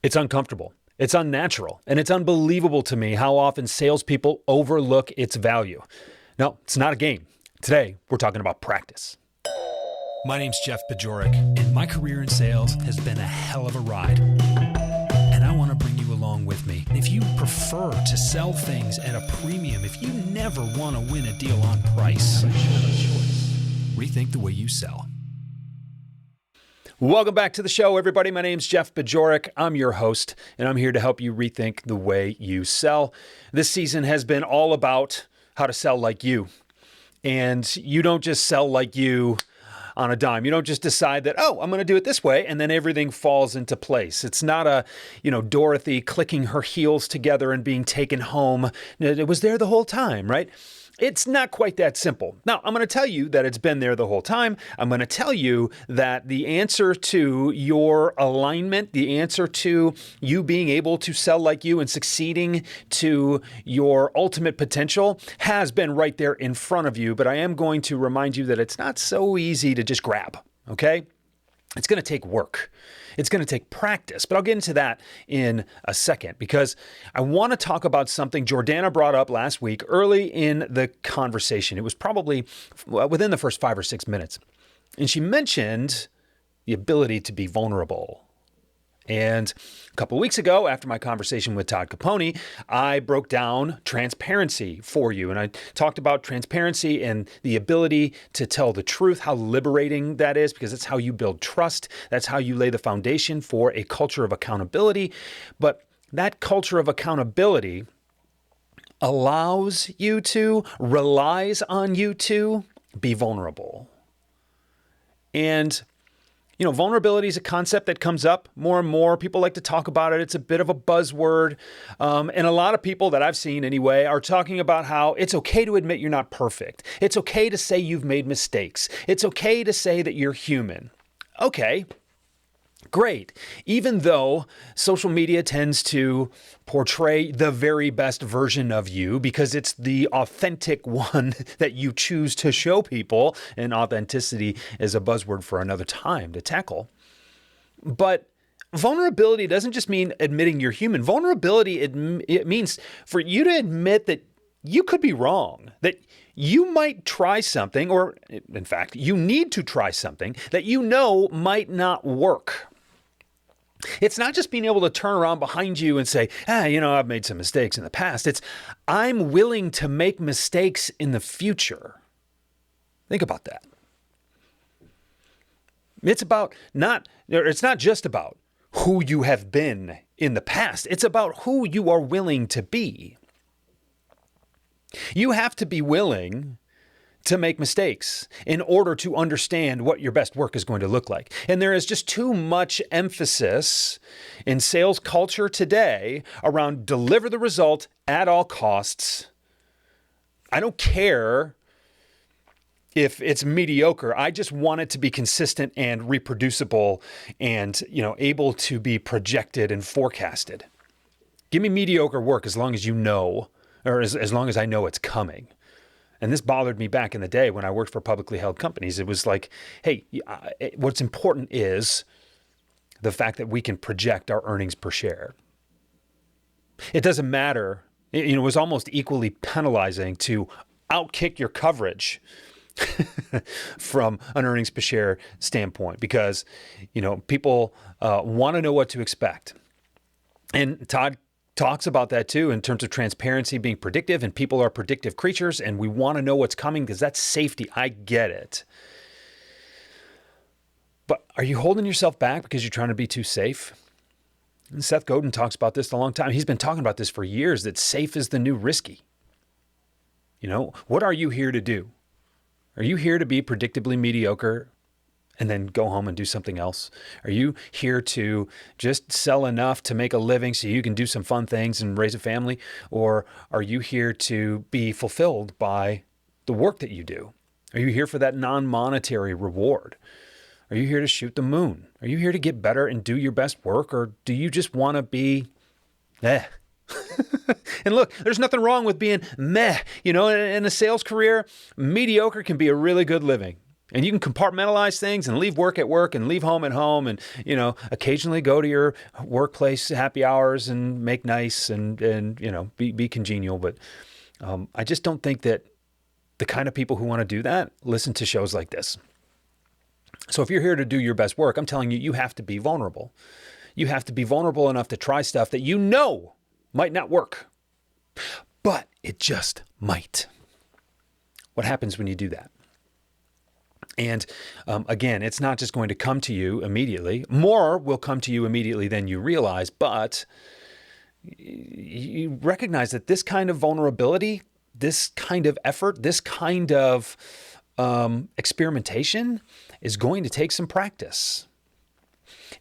It's uncomfortable, it's unnatural, and it's unbelievable to me how often salespeople overlook its value. No, it's not a game. Today, we're talking about practice. My name's Jeff Bajorek, and my career in sales has been a hell of a ride. And I want to bring you along with me. If you prefer to sell things at a premium, if you never want to win a deal on price, rethink the way you sell. Welcome back to the show, everybody. My name's Jeff Bajorek. I'm your host, and I'm here to help you rethink the way you sell. This season has been all about how to sell like you. And you don't just sell like you on a dime. You don't just decide that, I'm going to do it this way, and then everything falls into place. It's not a, Dorothy clicking her heels together and being taken home. It was there the whole time, right? It's not quite that simple. Now, I'm going to tell you that it's been there the whole time. I'm going to tell you that the answer to your alignment, the answer to you being able to sell like you and succeeding to your ultimate potential has been right there in front of you. But I am going to remind you that it's not so easy to just grab, okay? It's going to take work. It's going to take practice, but I'll get into that in a second because I want to talk about something Jordana brought up last week early in the conversation. It was probably within the first 5 or 6 minutes. And she mentioned the ability to be vulnerable. And a couple of weeks ago, after my conversation with Todd Caponi, I broke down transparency for you. And I talked about transparency and the ability to tell the truth, how liberating that is, because that's how you build trust. That's how you lay the foundation for a culture of accountability. But that culture of accountability relies on you to be vulnerable. And vulnerability is a concept that comes up more and more. People like to talk about it. It's a bit of a buzzword. And a lot of people that I've seen anyway are talking about how it's okay to admit you're not perfect. It's okay to say you've made mistakes. It's okay to say that you're human. Okay, great. Even though social media tends to portray the very best version of you because it's the authentic one that you choose to show people, and authenticity is a buzzword for another time to tackle. But vulnerability doesn't just mean admitting you're human. Vulnerability, it means for you to admit that you could be wrong, that you might try something, or in fact, you need to try something that might not work. It's not just being able to turn around behind you and say, I've made some mistakes in the past. It's, I'm willing to make mistakes in the future. Think about that. It's not just about who you have been in the past. It's about who you are willing to be. You have to be willing to make mistakes in order to understand what your best work is going to look like. And there is just too much emphasis in sales culture today around deliver the result at all costs. I don't care if it's mediocre. I just want it to be consistent and reproducible and, able to be projected and forecasted. Give me mediocre work as long as you know, or as long as I know it's coming. And this bothered me back in the day when I worked for publicly held companies. It was like, hey, what's important is the fact that we can project our earnings per share. It doesn't matter. It was almost equally penalizing to outkick your coverage from an earnings per share standpoint because, people want to know what to expect. And Todd talks about that too in terms of transparency being predictive, and people are predictive creatures and we want to know what's coming because that's safety. I get it. But are you holding yourself back because you're trying to be too safe? And Seth Godin talks about this a long time. He's been talking about this for years, that safe is the new risky. What are you here to do? Are you here to be predictably mediocre and then go home and do something else? Are you here to just sell enough to make a living so you can do some fun things and raise a family? Or are you here to be fulfilled by the work that you do? Are you here for that non-monetary reward? Are you here to shoot the moon? Are you here to get better and do your best work? Or do you just want to be And look, there's nothing wrong with being meh. In a sales career, mediocre can be a really good living. And you can compartmentalize things and leave work at work and leave home at home and, occasionally go to your workplace happy hours and make nice and be congenial. But I just don't think that the kind of people who want to do that listen to shows like this. So if you're here to do your best work, I'm telling you, you have to be vulnerable. You have to be vulnerable enough to try stuff that you know might not work, but it just might. What happens when you do that? And again, it's not just going to come to you immediately. More will come to you immediately than you realize, but you recognize that this kind of vulnerability, this kind of effort, this kind of experimentation is going to take some practice.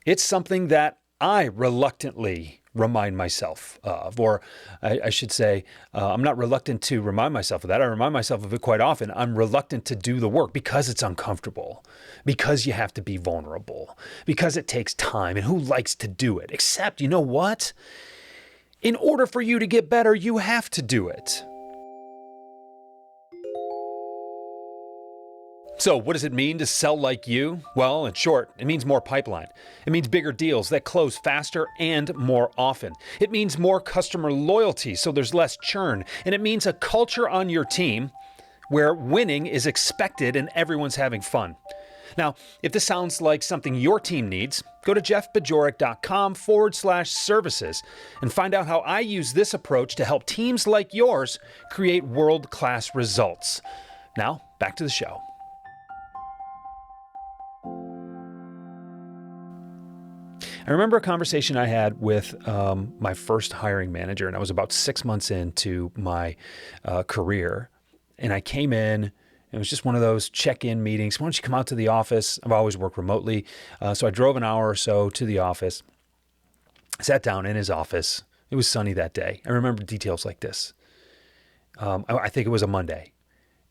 It's something that I reluctantly remind myself of, or I should say, I'm not reluctant to remind myself of that. I remind myself of it quite often. I'm reluctant to do the work because it's uncomfortable, because you have to be vulnerable, because it takes time, and who likes to do it? Except, you know what? In order for you to get better, you have to do it. So what does it mean to sell like you? Well, in short, it means more pipeline. It means bigger deals that close faster and more often. It means more customer loyalty, so there's less churn. And it means a culture on your team where winning is expected and everyone's having fun. Now, if this sounds like something your team needs, go to jeffbajorek.com/services and find out how I use this approach to help teams like yours create world-class results. Now, back to the show. I remember a conversation I had with my first hiring manager, and I was about 6 months into my career. And I came in, and it was just one of those check-in meetings. Why don't you come out to the office? I've always worked remotely. So I drove an hour or so to the office, sat down in his office. It was sunny that day. I remember details like this. I think it was a Monday.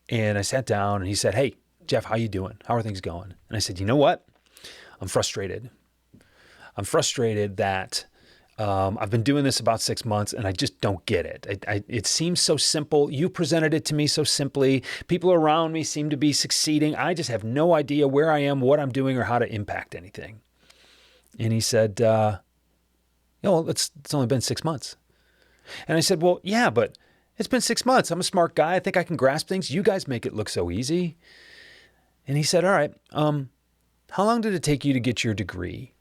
And I sat down, and he said, "Hey, Jeff, how you doing? How are things going?" And I said, "You know what? I'm frustrated. I'm frustrated that I've been doing this about 6 months and I just don't get it. It seems so simple. You presented it to me so simply. People around me seem to be succeeding. I just have no idea where I am, what I'm doing, or how to impact anything." And he said, it's only been 6 months. And I said, "Well, yeah, but it's been 6 months. I'm a smart guy. I think I can grasp things. You guys make it look so easy." And he said, "All right, how long did it take you to get your degree?"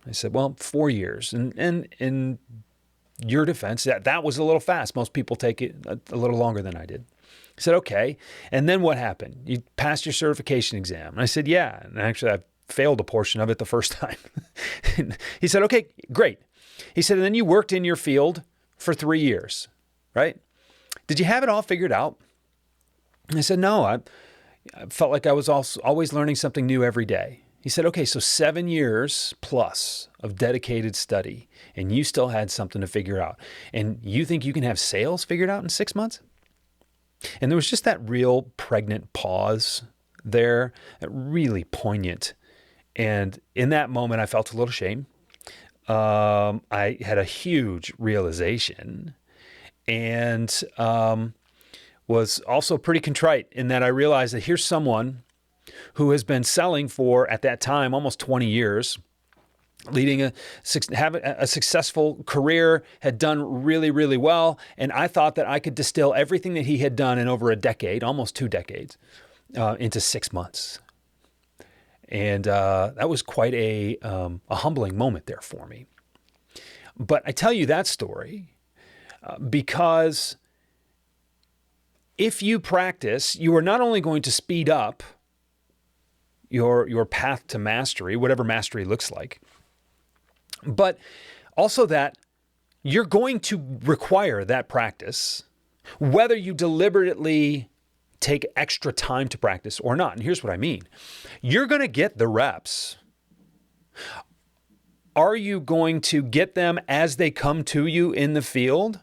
I said, "Well, 4 years. And in your defense, that was a little fast. Most people take it a little longer than I did." He said, "Okay. And then what happened? You passed your certification exam." And I said, "Yeah. And actually, I failed a portion of it the first time." He said, "Okay, great." He said, "And then you worked in your field for 3 years, right? Did you have it all figured out?" And I said, "No, I felt like I was always learning something new every day." He said, "Okay, so 7 years plus of dedicated study, and you still had something to figure out. And you think you can have sales figured out in 6 months?" And there was just that real pregnant pause there, really poignant. And in that moment, I felt a little shame. I had a huge realization, and was also pretty contrite in that I realized that here's someone who has been selling for, at that time, almost 20 years, leading a successful career, had done really, really well. And I thought that I could distill everything that he had done in over a decade, almost 2 decades, into 6 months. And that was quite a humbling moment there for me. But I tell you that story because if you practice, you are not only going to speed up your path to mastery, whatever mastery looks like, but also that you're going to require that practice, whether you deliberately take extra time to practice or not. And here's what I mean. You're going to get the reps. Are you going to get them as they come to you in the field?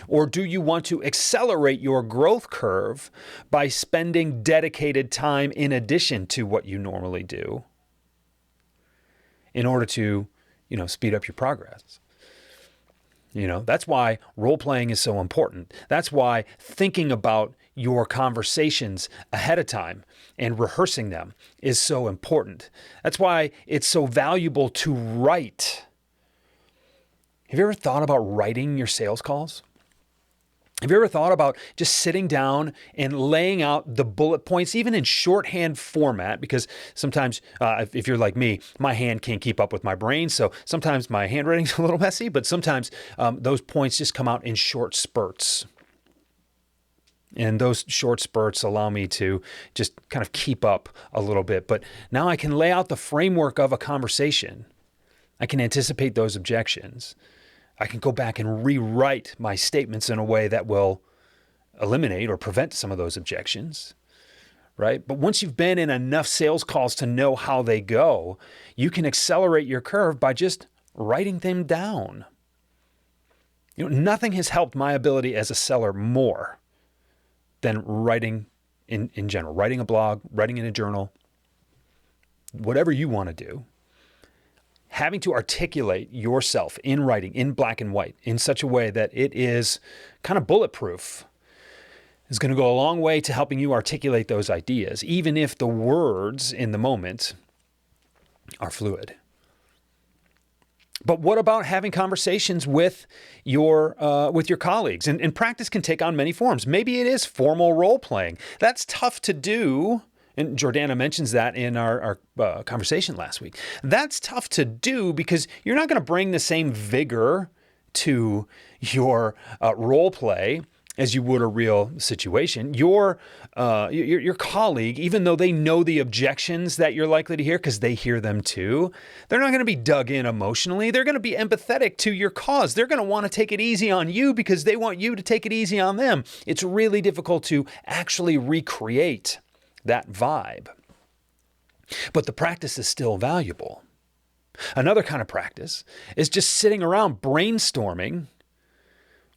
Or do you want to accelerate your growth curve by spending dedicated time in addition to what you normally do in order to, speed up your progress? That's why role playing is so important. That's why thinking about your conversations ahead of time and rehearsing them is so important. That's why it's so valuable to write. Have you ever thought about writing your sales calls? Have you ever thought about just sitting down and laying out the bullet points, even in shorthand format? Because sometimes, if you're like me, my hand can't keep up with my brain. So sometimes my handwriting's a little messy, but sometimes those points just come out in short spurts. And those short spurts allow me to just kind of keep up a little bit. But now I can lay out the framework of a conversation. I can anticipate those objections. I can go back and rewrite my statements in a way that will eliminate or prevent some of those objections, right? But once you've been in enough sales calls to know how they go, you can accelerate your curve by just writing them down. Nothing has helped my ability as a seller more than writing in general, writing a blog, writing in a journal, whatever you want to do. Having to articulate yourself in writing, in black and white, in such a way that it is kind of bulletproof is going to go a long way to helping you articulate those ideas, even if the words in the moment are fluid. But what about having conversations with your colleagues? And practice can take on many forms. Maybe it is formal role playing. That's tough to do. And Jordana mentions that in our conversation last week. That's tough to do because you're not going to bring the same vigor to your role play as you would a real situation. Your colleague, even though they know the objections that you're likely to hear because they hear them too, they're not going to be dug in emotionally. They're going to be empathetic to your cause. They're going to want to take it easy on you because they want you to take it easy on them. It's really difficult to actually recreate that vibe. But the practice is still valuable. Another kind of practice is just sitting around brainstorming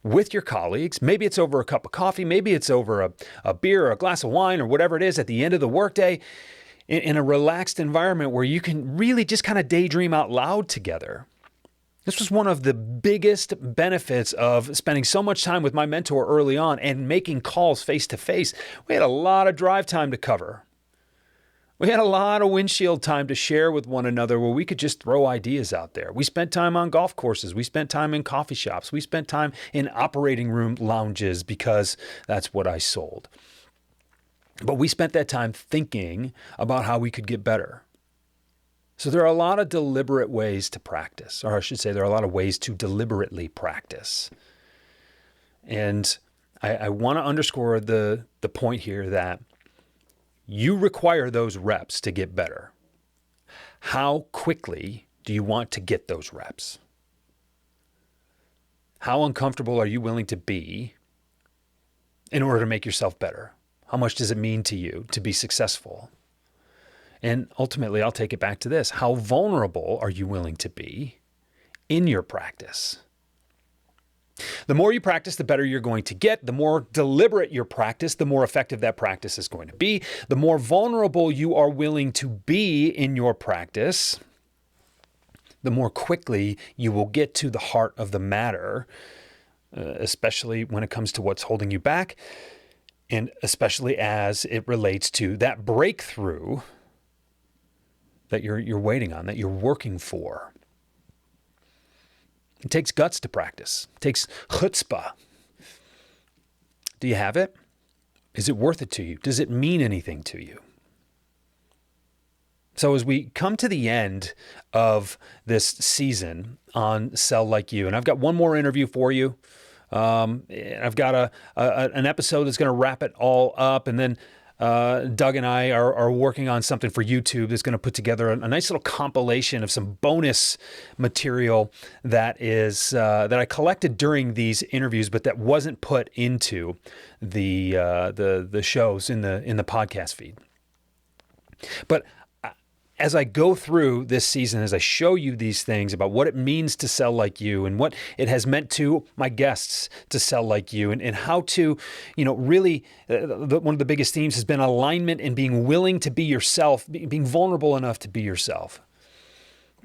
with your colleagues. Maybe it's over a cup of coffee, maybe it's over a beer or a glass of wine or whatever it is at the end of the workday in a relaxed environment where you can really just kind of daydream out loud together. This was one of the biggest benefits of spending so much time with my mentor early on and making calls face to face. We had a lot of drive time to cover. We had a lot of windshield time to share with one another where we could just throw ideas out there. We spent time on golf courses. We spent time in coffee shops. We spent time in operating room lounges because that's what I sold. But we spent that time thinking about how we could get better. So there are a lot of deliberate ways to practice, or I should say there are a lot of ways to deliberately practice. And I want to underscore the point here that you require those reps to get better. How quickly do you want to get those reps? How uncomfortable are you willing to be in order to make yourself better? How much does it mean to you to be successful? And ultimately, I'll take it back to this. How vulnerable are you willing to be in your practice? The more you practice, the better you're going to get. The more deliberate your practice, the more effective that practice is going to be. The more vulnerable you are willing to be in your practice, the more quickly you will get to the heart of the matter, especially when it comes to what's holding you back, and especially as it relates to that breakthrough that you're waiting on, that you're working for. It takes guts to practice. It takes chutzpah. Do you have it? Is it worth it to you? Does it mean anything to you? So as we come to the end of this season on Sell Like You, and I've got one more interview for you. I've got an episode that's going to wrap it all up, and then Doug and I are working on something for YouTube that's going to put together a nice little compilation of some bonus material that I collected during these interviews, but that wasn't put into the shows in the podcast feed. But as I go through this season, as I show you these things about what it means to sell like you and what it has meant to my guests to sell like you and how to, really one of the biggest themes has been alignment and being willing to be yourself, being vulnerable enough to be yourself.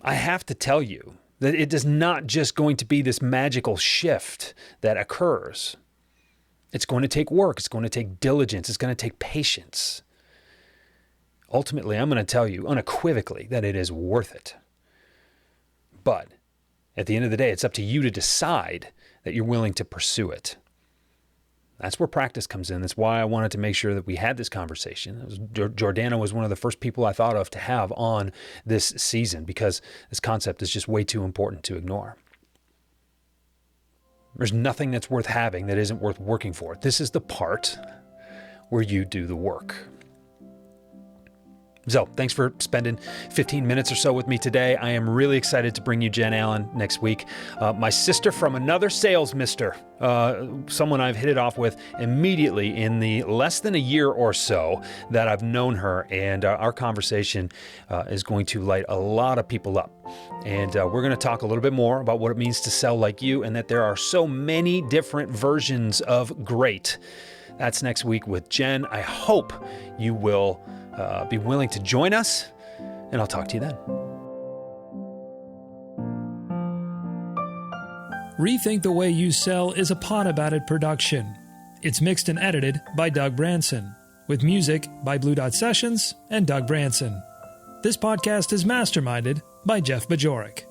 I have to tell you that it is not just going to be this magical shift that occurs. It's going to take work. It's going to take diligence. It's going to take patience. Ultimately, I'm going to tell you unequivocally that it is worth it. But at the end of the day, it's up to you to decide that you're willing to pursue it. That's where practice comes in. That's why I wanted to make sure that we had this conversation. Jordana was one of the first people I thought of to have on this season because this concept is just way too important to ignore. There's nothing that's worth having that isn't worth working for. This is the part where you do the work. So thanks for spending 15 minutes or so with me today. I am really excited to bring you Jen Allen next week. My sister from another sales mister, someone I've hit it off with immediately in the less than a year or so that I've known her. And our conversation is going to light a lot of people up. And we're going to talk a little bit more about what it means to sell like you and that there are so many different versions of great. That's next week with Jen. I hope you will be willing to join us, and I'll talk to you then. Rethink the Way You Sell is a Pod About It production. It's mixed and edited by Doug Branson, with music by Blue Dot Sessions and Doug Branson. This podcast is masterminded by Jeff Bajorek.